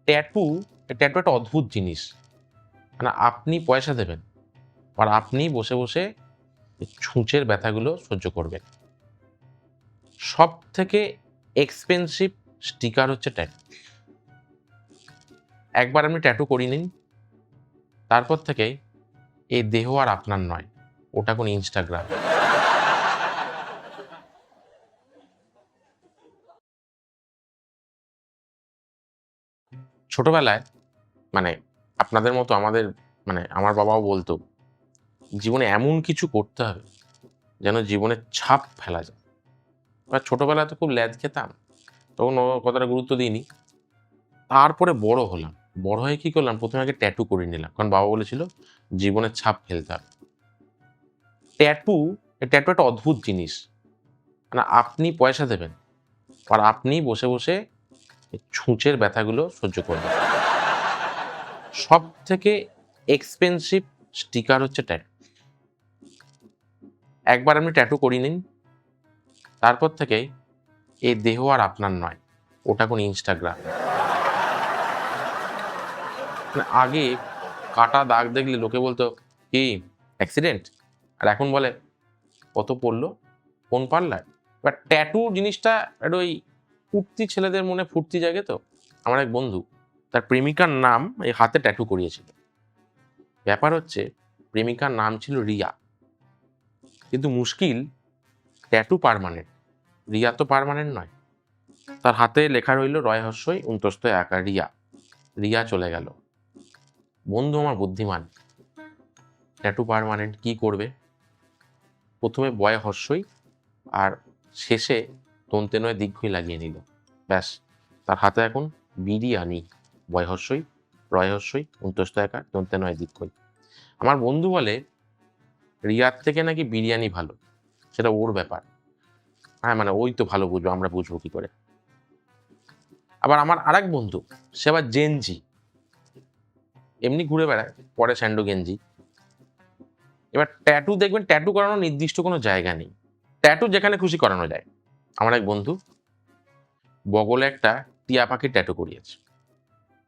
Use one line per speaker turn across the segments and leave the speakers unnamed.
Tattoo tattoo একটা অদ্ভুত জিনিস। মানে আপনি পয়সা দেবেন আর আপনি বসে বসে ছুঁচের ব্যথাগুলো সহ্য করবেন। সবথেকে এক্সপেনসিভ স্টিকার হচ্ছে ট্যাটু। একবার আপনি ট্যাটু করিয়ে নিন, তারপর থেকে এই দেহ আর আপনার নয়, ওটা কোনো ইনস্টাগ্রাম। ছোটবেলায় মানে আপনাদের মতো আমার বাবাও বলতো, জীবনে এমন কিছু করতে হবে যেন জীবনের ছাপ ফেলা যায়। এবার ছোটবেলায় তো খুব ল্যাদ খেতাম, তখন ও কতটা গুরুত্ব দিইনি। তারপরে বড় হলাম। বড় হয়ে কি করলাম, ১ম এ আগে ট্যাটু করিয়ে নিলাম। কারণ বাবা বলেছিল জীবনের ছাপ ফেলতে হবে। ট্যাটু ট্যাটু একটা অদ্ভুত জিনিস। মানে আপনি পয়সা দেবেন আর আপনি বসে বসে ছুঁচের ব্যথাগুলো সহ্য করবেন। সবথেকে এক্সপেনসিভ স্টিকার হচ্ছে ট্যাটু। একবার আপনি ট্যাটু করিয়ে নিন, তারপর থেকে এই দেহ আর আপনার নয়, ওটা কোনো ইনস্টাগ্রাম। মানে আগে কাটা দাগ দেখলে লোকে বলতো, "কি অ্যাক্সিডেন্ট?" আর এখন বলে, "কত পড়লো? কোন পার্লার?" বাট ট্যাটু জিনিসটা একটা ওই ফুর্তি, ছেলেদের মনে ফুর্তি জাগে তো। আমার এক বন্ধু, তার প্রেমিকার নাম এই হাতে ট্যাটু করিয়েছিল। ব্যাপার হচ্ছে প্রেমিকার নাম ছিল রিয়া। কিন্তু মুশকিল, ট্যাটু পার্মানেন্ট, রিয়া তো পার্মানেন্ট নয়। তার হাতে লেখা রইল রয় হস্যই ই রিয়া। রিয়া চলে গেল। বন্ধু আমার বুদ্ধিমান, ট্যাটু পার্মানেন্ট কি করবে? ১ম এ বয় হস্যই আর শেষে দন্তে নয় দীর্ঘই লাগিয়ে নিল। ব্যাস, তার হাতে এখন বিরিয়ানি। বয় হস্যই, রয় হস্যই দন্তে নয় দীর্ঘই। আমার বন্ধু বলে রিয়ার থেকে নাকি বিরিয়ানি ভালো। সেটা ওর ব্যাপার। হ্যাঁ, মানে ওই তো ভালো বুঝবে, আমরা বুঝবো কি করে? আবার আমার আরেক বন্ধু, সে আবার জেনজি। এমনি ঘুরে বেড়ায়, পরে স্যান্ডো গেঞ্জি। এবার ট্যাটু দেখবেন, ট্যাটু করানোর নির্দিষ্ট কোনো জায়গা নেই। ট্যাটু যেখানে খুশি করানো যায়। আমার এক বন্ধু বগলে একটা টিয়া পাখির ট্যাটু করিয়েছে।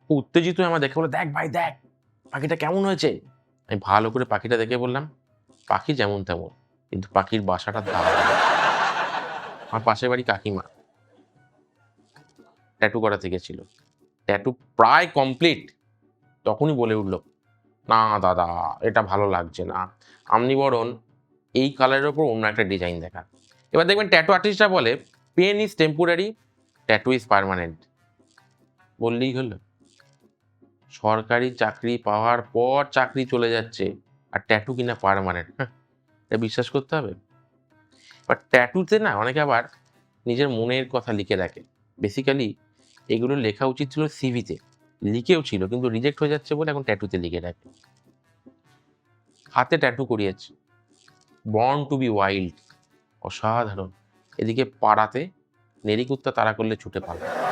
খুব উত্তেজিত হয়ে আমায় দেখে বলে, "দেখ ভাই দেখ, পাখিটা কেমন হয়েছে?" আমি ভালো করে পাখিটা দেখে বললাম, "পাখি যেমন তেমন, কিন্তু পাখির বাসাটা দারুণ।" আমার পাশের বাড়ি কাকিমা ট্যাটু করাতে গেছিল। ট্যাটু প্রায় কমপ্লিট। তখনই বলে উঠল, "না দাদা, এটা ভালো লাগছে না। আপনি বরং এই কালারের উপর অন্য একটা ডিজাইন দেখান।" এবার দেখবেন ট্যাটু আর্টিস্টরা বলে, "pen is temporary, tattoo is permanent." বললেই হলো। সরকারি চাকরি পাওয়ার পর চাকরি চলে যাচ্ছে আর ট্যাটু কিনা পার্মানেন্ট। এটা বিশ্বাস করতে হবে? বাট ট্যাটুতে না অনেকে আবার নিজের মনের কথা লিখে রাখে। বেসিক্যালি এগুলো লেখা উচিত ছিল সিভিতে। লিখেও ছিল, কিন্তু রিজেক্ট হয়ে যাচ্ছে বলে এখন ট্যাটুতে লিখে রাখে। হাতে ট্যাটু করিয়েছে, বর্ন টু বি ওয়াইল্ড, অসাধারণ। এদিকে পাড়াতে নেড়িকুত্তা তাড়া করলে ছুটে পালায়।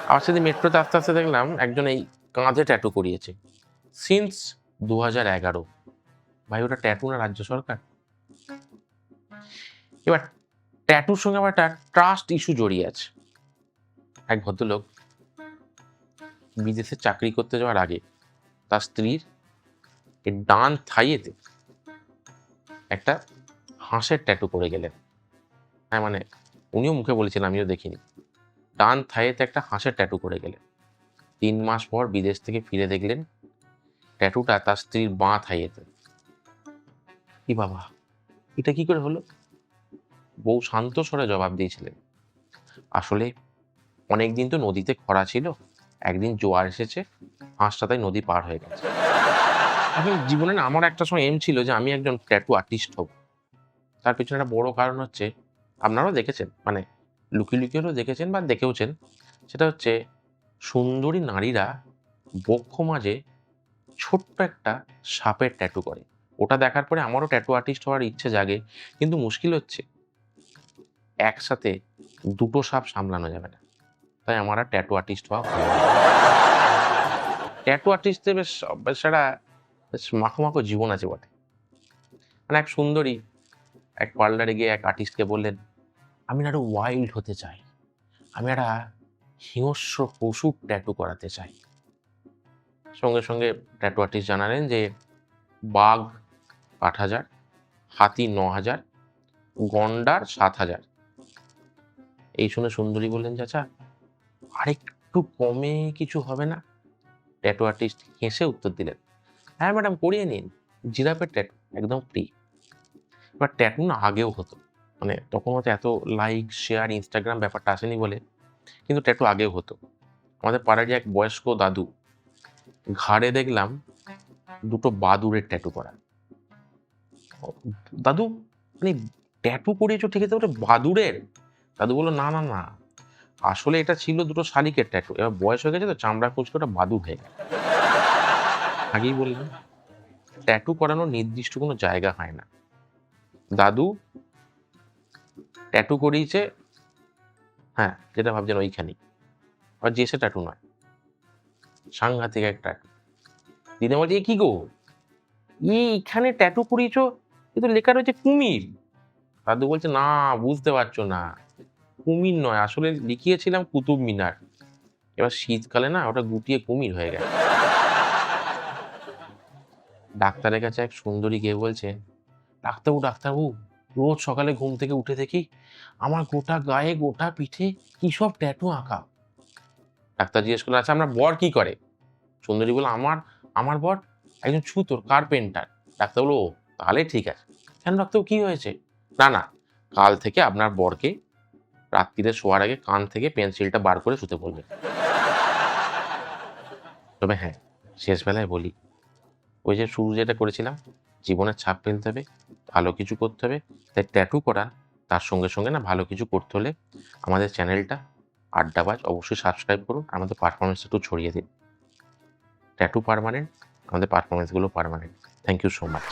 আবার সেদিন মেট্রোতে আস্তে আস্তে দেখলাম একজন এই কাঁধে ট্যাটু করিয়েছে। সিন্স ২০১১। ভাই ওটা ট্যাটু না রাজ্য সরকার? এবার ট্যাটুর সঙ্গে আবার একটা ট্রাস্ট ইস্যু জড়িয়ে আছে। এক ভদ্রলোক বিদেশে চাকরি করতে যাওয়ার আগে তার স্ত্রীর এই ডান থাইয়েতে একটা হাঁসের ট্যাটু করে গেলেন। হ্যাঁ, মানে উনিও মুখে বলেছিলেন, আমিও দেখিনি। ডান থাইয়েতে একটা হাঁসের ট্যাটু করে গেলেন। ৩ মাস পর বিদেশ থেকে ফিরে দেখলেন ট্যাটুটা তার স্ত্রীর বাঁ থাইয়েতে। এ বাবা! এটা কি করে হলো? বউ শান্ত স্বরে জবাব দিয়েছিলেন, "আসলে অনেকদিন তো নদীতে খরা ছিল। একদিন জোয়ার এসেছে, হাঁসটা তাই নদী পার হয়ে গেছে।" আসলে জীবনে না আমার একটা সময় এম ছিল যে আমি একজন ট্যাটু আর্টিস্ট হব। তার পেছনে একটা বড় কারণ হচ্ছে, আপনারাও দেখেছেন, মানে লুকিয়ে, লুকিয়ে হলেও দেখেছেন বা দেখেওছেন। সেটা হচ্ছে সুন্দরী নারীরা বক্ষ মাঝে ছোট্ট একটা সাপের ট্যাটু করে। ওটা দেখার পরে আমারও ট্যাটু আর্টিস্ট হওয়ার ইচ্ছে জাগে। কিন্তু মুশকিল হচ্ছে একসাথে ২ টো সাপ সামলানো যাবে না। তাই আমার আর ট্যাটু আর্টিস্ট হওয়া হলো না। ট্যাটু আর্টিস্টদের বেশ একটা মাখো, মাখো জীবন আছে বটে। মানে এক সুন্দরী এক পার্লারে গিয়ে এক আর্টিস্টকে বললেন, "আমি না আরো ওয়াইল্ড হতে চাই। আমি একটা হিংস্র পশুর ট্যাটু করাতে চাই। সঙ্গে সঙ্গে ট্যাটু আর্টিস্ট জানালেন যে বাঘ 8,000, হাতি 9,000, গন্ডার 7,000। এই শুনে সুন্দরী বললেন, চাচা আরেকটু কমে কিছু হবে না? ট্যাটু আর্টিস্ট হেসে উত্তর দিলেন, হ্যাঁ ম্যাডাম, করিয়ে নিন, জিরাফের ট্যাটু একদম ফ্রি। এবার ট্যাটু না আগেও হতো, মানে তখন হয়তো এত লাইক শেয়ার ইনস্টাগ্রাম ব্যাপারটা আসেনি বলে, কিন্তু ট্যাটু আগেও হতো। আমাদের পাড়ারই এক বয়স্ক দাদু, ঘাড়ে দেখলাম দুটো বাদুড়ের ট্যাটু করা। দাদু মানে ট্যাটু করিয়েছো ঠিক আছে, ওটা বাদুড়ের? দাদু বললো, না না না, আসলে এটা ছিল দুটো শালিকের ট্যাটু, এবার বয়স হয়ে গেছে তো চামড়া কুচকে ওটা বাদুড় হয়ে গেছে। আগেই বললাম ট্যাটু করানোর নির্দিষ্ট কোনো জায়গা হয় না। দাদু ট্যাটু করিয়েছে, হ্যাঁ যেটা ভাবছেন ওইখানেই, আর যে সে ট্যাটু নয়, সাংঘাতিক এক ট্যাটু। দিদি বলছে, কি গো এইখানে ট্যাটু করিয়েছো, কিন্তু লেখা রয়েছে কুমির। দাদু বলছে, না বুঝতে পারছো না, কুমির নয়, আসলে লিখিয়েছিলাম কুতুব মিনার, এবার শীতকালে না ওটা গুটিয়ে কুমির হয়ে গেছে। ডাক্তারের কাছে এক সুন্দরী গিয়ে বলছে, ডাক্তারবাবু রোজ সকালে ঘুম থেকে উঠে দেখি আমার গোটা গায়ে গোটা পিঠে কি সব ট্যাটু আঁকা। ডাক্তার জিজ্ঞেস করলেন, আচ্ছা আপনার বর কি করে? সুন্দরী বলল, আমার বর একজন ছুতোর কার্পেন্টার। ডাক্তার বলল, ও তাহলে ঠিক আছে। কেন ডাক্তার, কি হয়েছে? না না, কাল থেকে আপনার বরকে রাত্রিরে শোয়ার আগে কান থেকে পেন্সিলটা বার করে শুতে বলবেন। তবে হ্যাঁ, শেষ বেলায় বলি, ওই যে শুরু যেটা করেছিলাম, জীবনের ছাপ ফেলতে হবে, ভালো কিছু করতে হবে, তাই ট্যাটু করা তার সঙ্গে সঙ্গে না ভালো কিছু করতে হলে আমাদের চ্যানেলটা আড্ডাবাজ অবশ্যই সাবস্ক্রাইব করুন, আমাদের পারফরমেন্স একটু ছড়িয়ে দিন। ট্যাটু পার্মানেন্ট, আমাদের পারফরমেন্সগুলো permanent. Thank you so much.